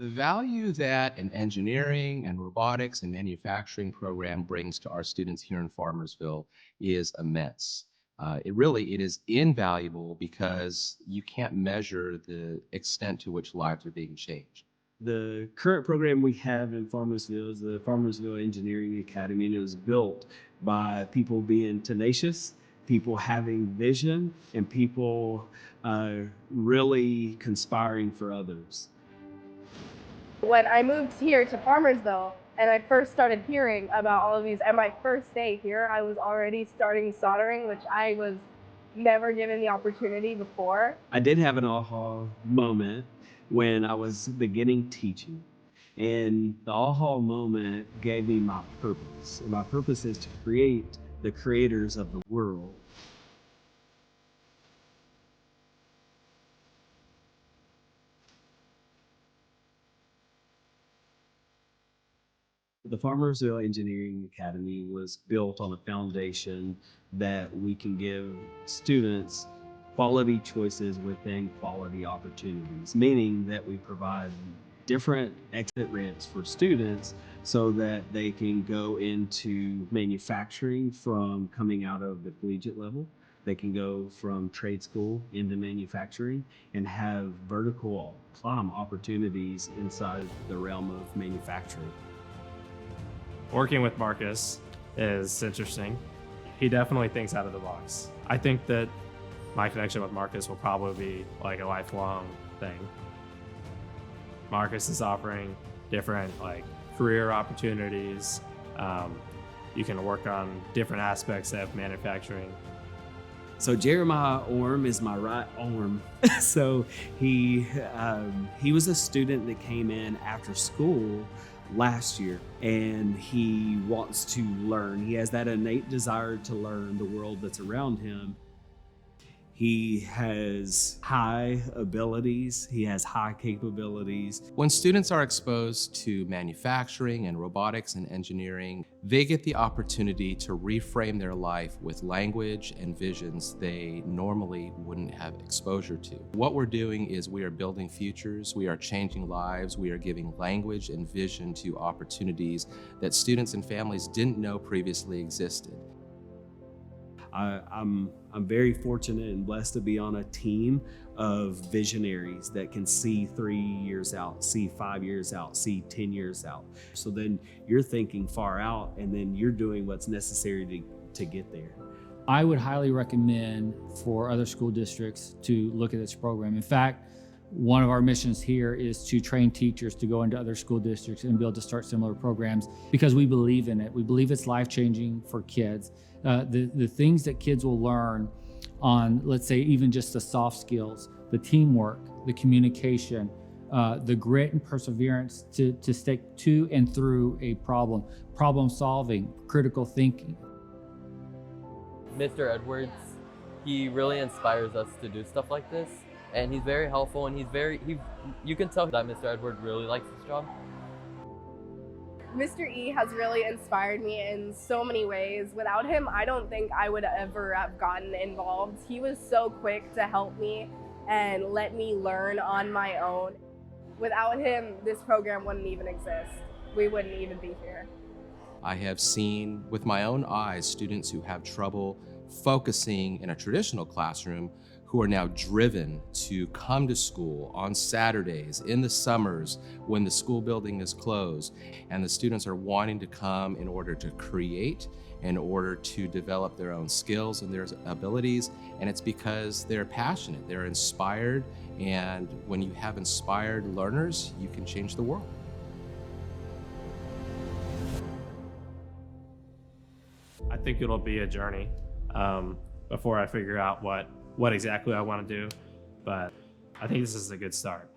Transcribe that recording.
The value that an engineering and robotics and manufacturing program brings to our students here in Farmersville is immense. It is invaluable because you can't measure the extent to which lives are being changed. The current program we have in Farmersville is the Farmersville Engineering Academy, and it was built by people being tenacious, people having vision, and people really conspiring for others. When I moved here to Farmersville and I first started hearing about all of these, and my first day here, I was already starting soldering, which I was never given the opportunity before. I did have an aha moment when I was beginning teaching. And the aha moment gave me my purpose. And my purpose is to create the creators of the world. The Farmersville Engineering Academy was built on a foundation that we can give students quality choices within quality opportunities, meaning that we provide different exit ramps for students so that they can go into manufacturing from coming out of the collegiate level. They can go from trade school into manufacturing and have vertical climb opportunities inside the realm of manufacturing. Working with Marcus is interesting. He definitely thinks out of the box. I think that my connection with Marcus will probably be like a lifelong thing. Marcus is offering different career opportunities. You can work on different aspects of manufacturing. So Jeremiah Orm is my right arm. So he was a student that came in after school last year, and he wants to learn. He has that innate desire to learn the world that's around him. He has high abilities, he has high capabilities. When students are exposed to manufacturing and robotics and engineering, they get the opportunity to reframe their life with language and visions they normally wouldn't have exposure to. What we're doing is we are building futures, we are changing lives, we are giving language and vision to opportunities that students and families didn't know previously existed. I'm very fortunate and blessed to be on a team of visionaries that can see 3 years out, see 5 years out, see 10 years out. So then you're thinking far out, and then you're doing what's necessary to get there. I would highly recommend for other school districts to look at this program. In fact, one of our missions here is to train teachers to go into other school districts and be able to start similar programs because we believe in it. We believe it's life-changing for kids. The things that kids will learn on, let's say, even just the soft skills, the teamwork, the communication, the grit and perseverance to stick to and through a problem solving, critical thinking. Mr. Edwards, he really inspires us to do stuff like this. And he's very helpful, and you can tell that Mr. Edward really likes his job. Mr. E has really inspired me in so many ways. Without him, I don't think I would ever have gotten involved. He was so quick to help me and let me learn on my own. Without him, this program wouldn't even exist. We wouldn't even be here. I have seen with my own eyes students who have trouble focusing in a traditional classroom who are now driven to come to school on Saturdays, in the summers when the school building is closed, and the students are wanting to come in order to create, in order to develop their own skills and their abilities, and it's because they're passionate, they're inspired, and when you have inspired learners, you can change the world. I think it'll be a journey before I figure out what exactly I want to do, but I think this is a good start.